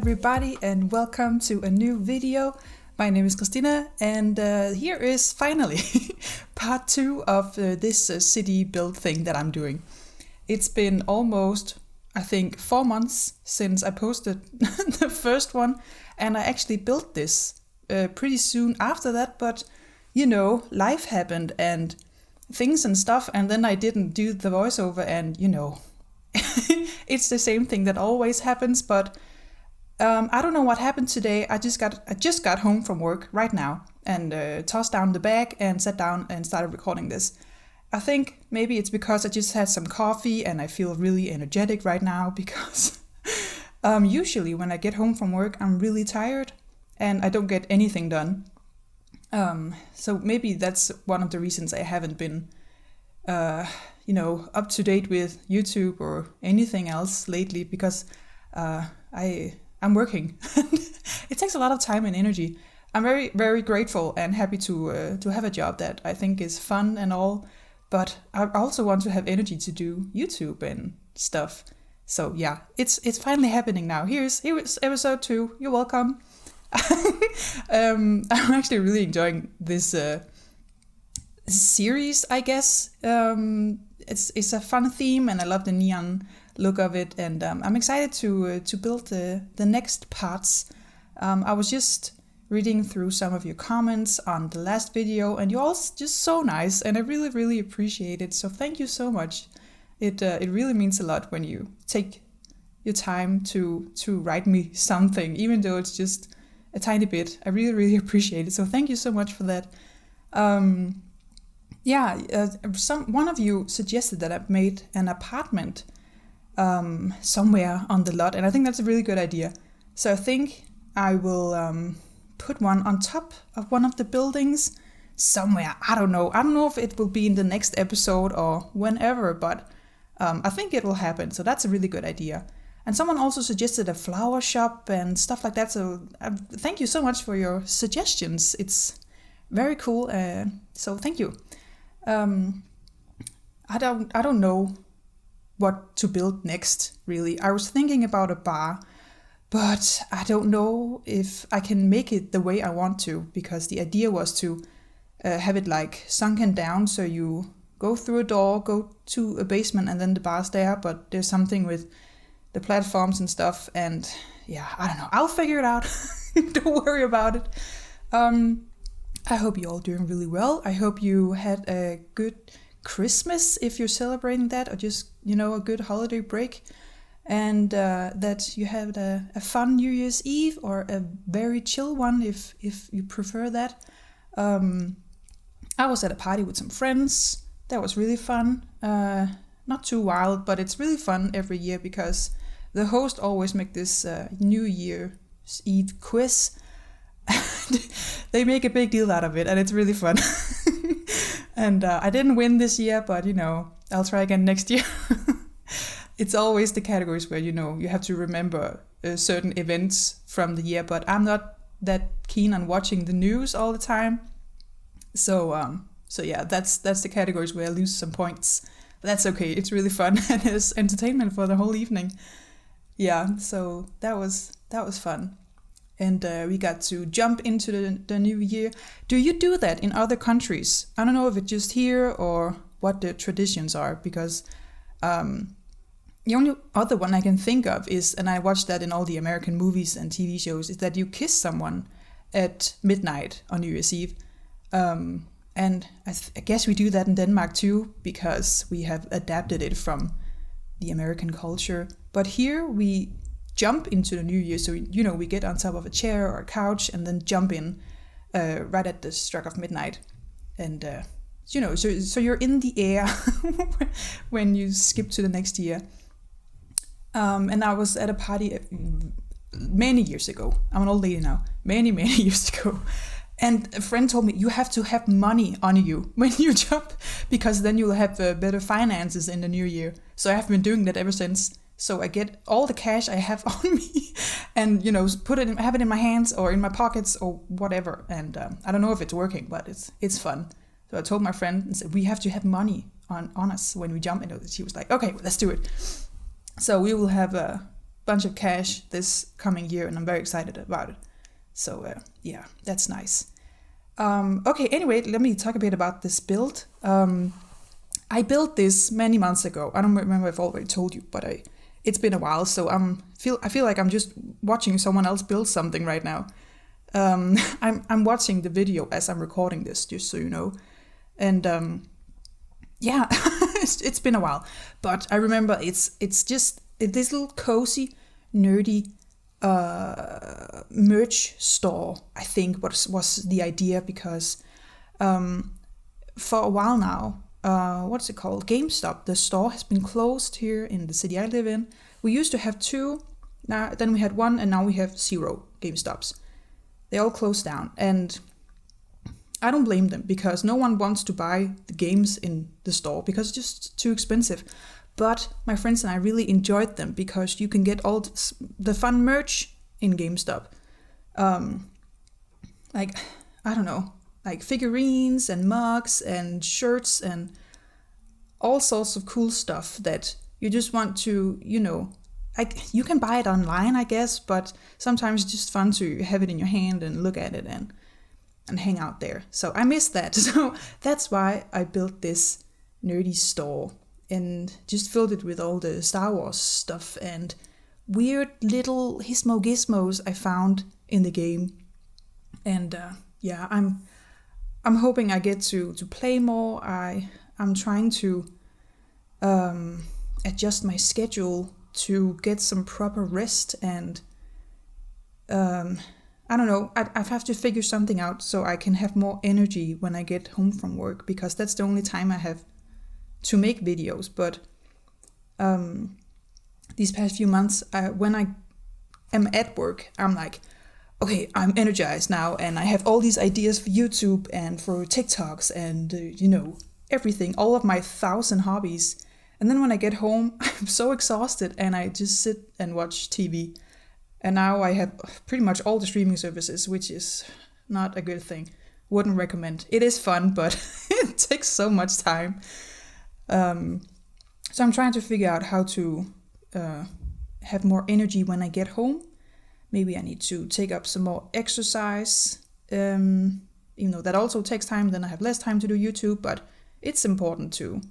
everybody, and welcome to a new video. My name is Christina, and here is finally part 2 of this city build thing that I'm doing. It's been almost, I think, 4 months since I posted the first one, and I actually built this pretty soon after that, but you know, life happened and things and stuff, and then I didn't do the voiceover, and you know, it's the same thing that always happens, but I don't know what happened today. I just got home from work right now and tossed down the bag and sat down and started recording this. I think maybe it's because I just had some coffee and I feel really energetic right now because usually when I get home from work, I'm really tired and I don't get anything done. So maybe that's one of the reasons I haven't been up to date with YouTube or anything else lately, because I'm working. It takes a lot of time and energy. I'm very, very grateful and happy to have a job that I think is fun and all, but I also want to have energy to do YouTube and stuff. So yeah, it's finally happening now. Here's episode 2. You're welcome. I'm actually really enjoying this series, I guess. It's a fun theme, and I love the neon look of it, and I'm excited to build the next parts. I was just reading through some of your comments on the last video, and you're all just so nice, and I really, really appreciate it. So thank you so much. It really means a lot when you take your time to write me something, even though it's just a tiny bit. I really, really appreciate it. So thank you so much for that. One of you suggested that I've made an apartment somewhere on the lot, and I think that's a really good idea. So I think I will put one on top of one of the buildings somewhere. I don't know if it will be in the next episode or whenever, but I think it will happen. So that's a really good idea. And someone also suggested a flower shop and stuff like that. So thank you so much for your suggestions. It's very cool. So thank you. I don't know what to build next, really. I was thinking about a bar, but I don't know if I can make it the way I want to, because the idea was to have it like sunken down, so you go through a door, go to a basement, and then the bar's there, but there's something with the platforms and stuff, and yeah, I don't know. I'll figure it out. Don't worry about it. I hope you're all doing really well. I hope you had a good Christmas if you're celebrating that, or just, a good holiday break, and that you had a fun New Year's Eve, or a very chill one if you prefer that. I was at a party with some friends. That was really fun. Not too wild, but it's really fun every year because the host always make this New Year's Eve quiz. They make a big deal out of it, and it's really fun. And I didn't win this year, but I'll try again next year. It's always the categories where you have to remember certain events from the year, but I'm not that keen on watching the news all the time. So yeah, that's the categories where I lose some points. But that's okay. It's really fun, and it's entertainment for the whole evening. Yeah, so that was fun. And we got to jump into the new year. Do you do that in other countries? I don't know if it's just here or what the traditions are, because the only other one I can think of is, and I watched that in all the American movies and TV shows, is that you kiss someone at midnight on New Year's Eve. And I guess we do that in Denmark too, because we have adapted it from the American culture. But here we jump into the new year, so we get on top of a chair or a couch and then jump in right at the struck of midnight, and so you're in the air when you skip to the next year. And I was at a party many years ago. I'm an old lady now. Many years ago. And a friend told me, you have to have money on you when you jump, because then you'll have better finances in the new year. So I have been doing that ever since. So I get all the cash I have on me and, have it in my hands or in my pockets or whatever. And I don't know if it's working, but it's fun. So I told my friend and said, we have to have money on us when we jump. And she was like, okay, well, let's do it. So we will have bunch of cash this coming year, and I'm very excited about it. So yeah, that's nice. Okay, anyway, let me talk a bit about this build. I built this many months ago. I don't remember if I already told you, but it's been a while, so I feel like I'm just watching someone else build something right now. I'm watching the video as I'm recording this, just so you know. And yeah, it's been a while, but I remember it's just this little cozy, nerdy merch store, I think was the idea, because for a while now, what's it called? GameStop, the store has been closed here in the city I live in. We used to have 2, then we had 1, and now we have 0 GameStops. They all closed down, and I don't blame them, because no one wants to buy the games in the store because it's just too expensive. But my friends and I really enjoyed them because you can get all the fun merch in GameStop. Like, I don't know, like figurines and mugs and shirts and all sorts of cool stuff that you just want to, like, you can buy it online, I guess, but sometimes it's just fun to have it in your hand and look at it and hang out there. So I miss that. So that's why I built this nerdy store and just filled it with all the Star Wars stuff and weird little gizmos I found in the game. And yeah, I'm hoping I get to play more. I'm trying to adjust my schedule to get some proper rest, and I don't know, I have to figure something out so I can have more energy when I get home from work, because that's the only time I have to make videos. But these past few months, when I am at work, I'm like, okay, I'm energized now, and I have all these ideas for YouTube and for TikToks and, everything, all of my 1,000 hobbies. And then when I get home, I'm so exhausted and I just sit and watch TV. And now I have pretty much all the streaming services, which is not a good thing. Wouldn't recommend. It is fun, but it takes so much time. So I'm trying to figure out how to have more energy when I get home. Maybe I need to take up some more exercise. Even though that also takes time, then I have less time to do YouTube, but it's important to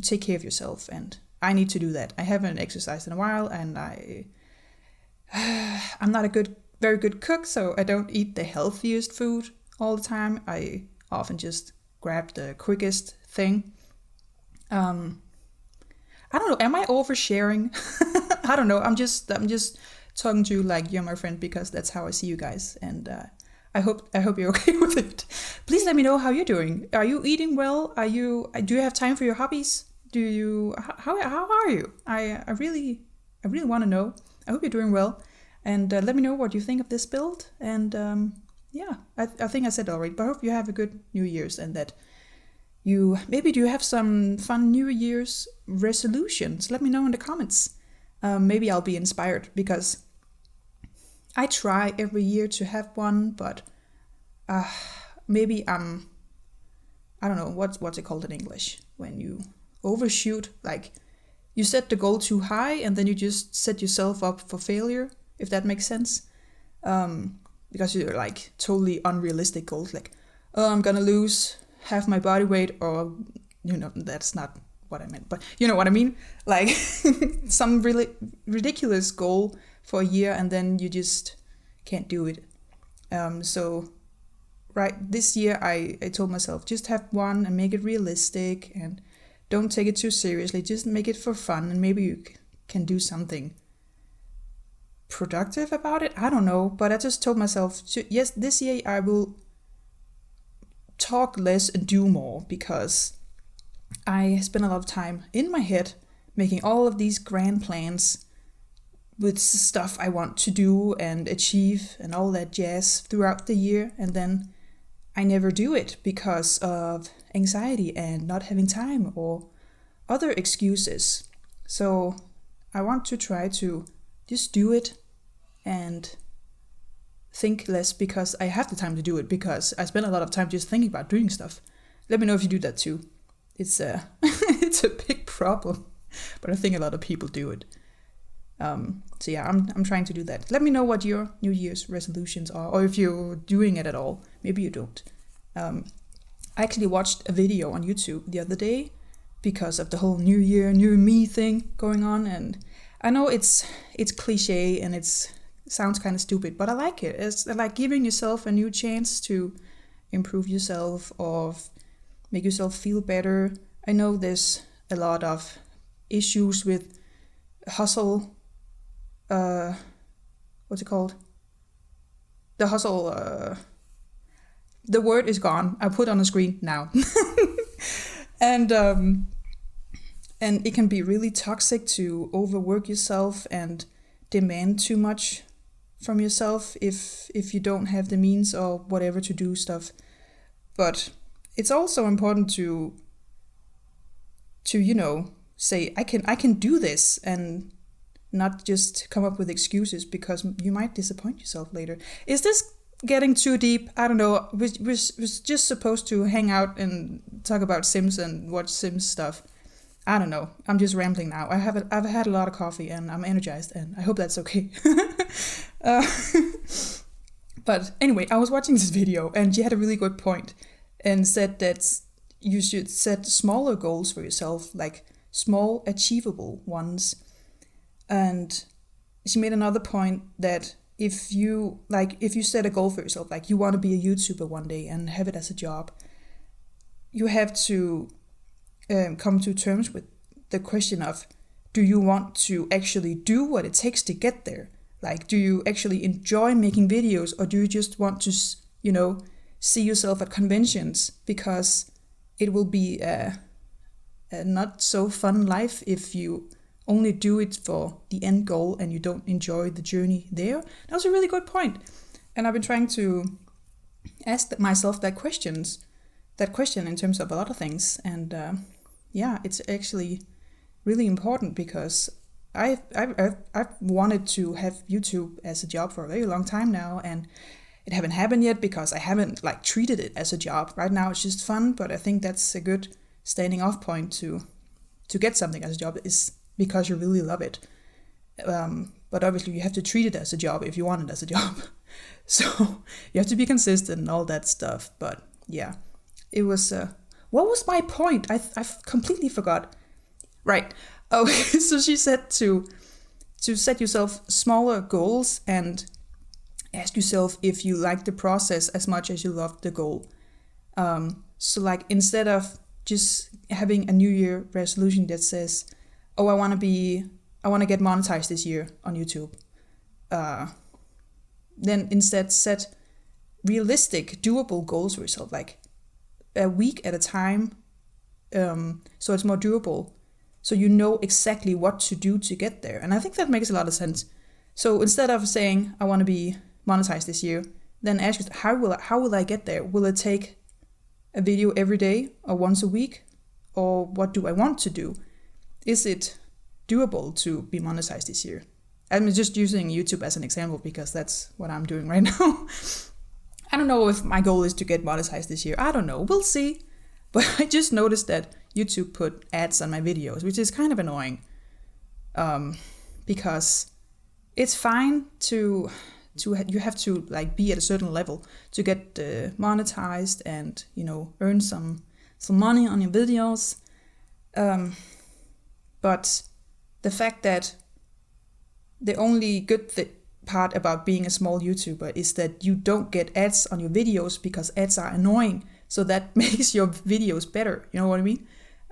take care of yourself, and I need to do that. I haven't exercised in a while, and I'm not a very good cook, so I don't eat the healthiest food all the time. I often just grab the quickest thing. I don't know, am I oversharing? I don't know, I'm just talking to you like you're my friend, because that's how I see you guys, and I hope you're okay with it. Please let me know how you're doing. Are you eating well? Do you have time for your hobbies? How are you? I really want to know. I hope you're doing well, and let me know what you think of this build. And yeah, I think I said it already, but I hope you have a good New Year's, and that do you have some fun New Year's resolutions? Let me know in the comments. Maybe I'll be inspired, because I try every year to have one, but maybe I don't know, what's it called in English? When you overshoot, like you set the goal too high and then you just set yourself up for failure, if that makes sense. Because you're like totally unrealistic goals, like, oh, I'm gonna lose half my body weight, or, that's not what I meant, but you know what I mean? Like some really ridiculous goal for a year, and then you just can't do it. So right, this year I told myself, just have one and make it realistic, and don't take it too seriously, just make it for fun, and maybe you can do something productive about it. I don't know, but I just told myself, yes, this year I will talk less and do more, because I spend a lot of time in my head making all of these grand plans with stuff I want to do and achieve and all that jazz throughout the year, and then I never do it because of anxiety and not having time or other excuses. So I want to try to just do it and think less, because I have the time to do it, because I spend a lot of time just thinking about doing stuff. Let me know if you do that too. It's a it's a big problem, but I think a lot of people do it. So yeah, I'm trying to do that. Let me know what your New Year's resolutions are, or if you're doing it at all. Maybe you don't. I actually watched a video on YouTube the other day because of the whole New Year, New Me thing going on, and I know it's cliche and it sounds kind of stupid, but I like it. It's like giving yourself a new chance to improve yourself or make yourself feel better. I know there's a lot of issues with hustle. What's it called? The hustle. The word is gone. I put it on the screen now. And it can be really toxic to overwork yourself and demand too much from yourself if you don't have the means or whatever to do stuff. But it's also important to say I can do this and not just come up with excuses, because you might disappoint yourself later. Is this getting too deep? I don't know. We're just supposed to hang out and talk about Sims and watch Sims stuff. I don't know. I'm just rambling now. I've had a lot of coffee and I'm energized, and I hope that's okay. But anyway, I was watching this video and she had a really good point and said that you should set smaller goals for yourself, like small achievable ones. And she made another point that if you set a goal for yourself, like you want to be a YouTuber one day and have it as a job, you have to come to terms with the question of, do you want to actually do what it takes to get there? Like, do you actually enjoy making videos, or do you just want to, see yourself at conventions because it will be a not so fun life if you only do it for the end goal and you don't enjoy the journey there? That was a really good point. And I've been trying to ask myself that question in terms of a lot of things. And it's actually really important, because I've wanted to have YouTube as a job for a very long time now, and it haven't happened yet because I haven't treated it as a job. Right now it's just fun, but I think that's a good standing off point to get something as a job, is because you really love it. But obviously you have to treat it as a job if you want it as a job. So you have to be consistent and all that stuff. But yeah, it was... what was my point? I've completely forgot. Right. Oh, so she said to set yourself smaller goals and ask yourself if you like the process as much as you love the goal. So instead of just having a New Year resolution that says, oh, I want to get monetized this year on YouTube. Then instead set realistic, doable goals for yourself, like a week at a time. So it's more doable. So you know exactly what to do to get there. And I think that makes a lot of sense. So instead of saying, I want to be monetized this year, then ask yourself, how will I get there? Will it take a video every day or once a week? Or what do I want to do? Is it doable to be monetized this year? I'm just using YouTube as an example because that's what I'm doing right now. I don't know if my goal is to get monetized this year. I don't know. We'll see. But I just noticed that YouTube put ads on my videos, which is kind of annoying. Because it's fine to you have to be at a certain level to get monetized and earn some money on your videos. But the fact that the only good part about being a small YouTuber is that you don't get ads on your videos because ads are annoying. So that makes your videos better. You know what I mean?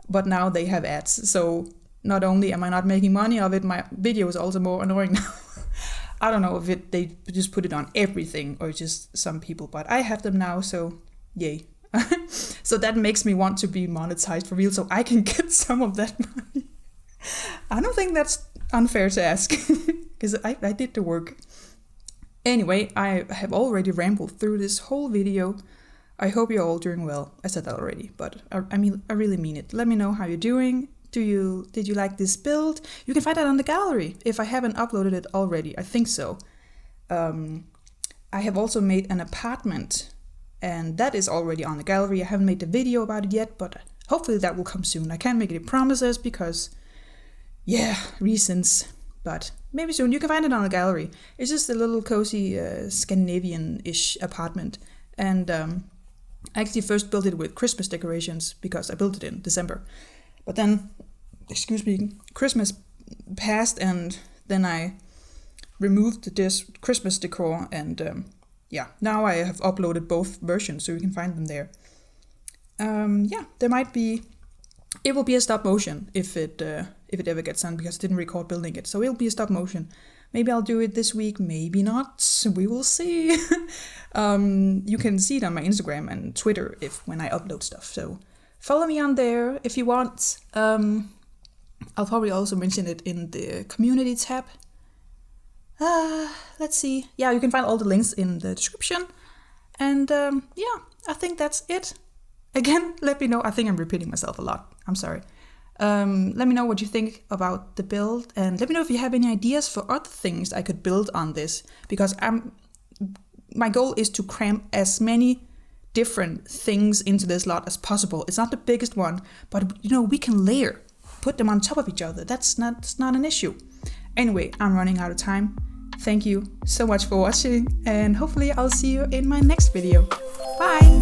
But now they have ads. So not only am I not making money of it, my video is also more annoying now. I don't know if they just put it on everything or just some people, but I have them now, so yay. So that makes me want to be monetized for real so I can get some of that money. I don't think that's unfair to ask because I did the work. Anyway, I have already rambled through this whole video. I hope you're all doing well. I said that already, but I really mean it. Let me know how you're doing. Did you like this build? You can find that on the gallery if I haven't uploaded it already. I think so. I have also made an apartment, and that is already on the gallery. I haven't made the video about it yet, but hopefully that will come soon. I can't make any promises because, reasons. But maybe soon. You can find it on a gallery. It's just a little cozy Scandinavian-ish apartment. And I actually first built it with Christmas decorations because I built it in December. But then, Christmas passed, and then I removed this Christmas decor, and now I have uploaded both versions so you can find them there. There might be. It will be a stop motion if it ever gets done, because I didn't record building it. So it'll be a stop motion. Maybe I'll do it this week, maybe not. We will see. You can see it on my Instagram and Twitter when I upload stuff. So follow me on there if you want. I'll probably also mention it in the community tab. Let's see. Yeah, you can find all the links in the description. And I think that's it. Again, let me know. I think I'm repeating myself a lot. I'm sorry. Let me know what you think about the build, and let me know if you have any ideas for other things I could build on this, because my goal is to cram as many different things into this lot as possible. It's not the biggest one, but we can layer, put them on top of each other. That's not an issue. Anyway, I'm running out of time. Thank you so much for watching, and hopefully I'll see you in my next video. Bye!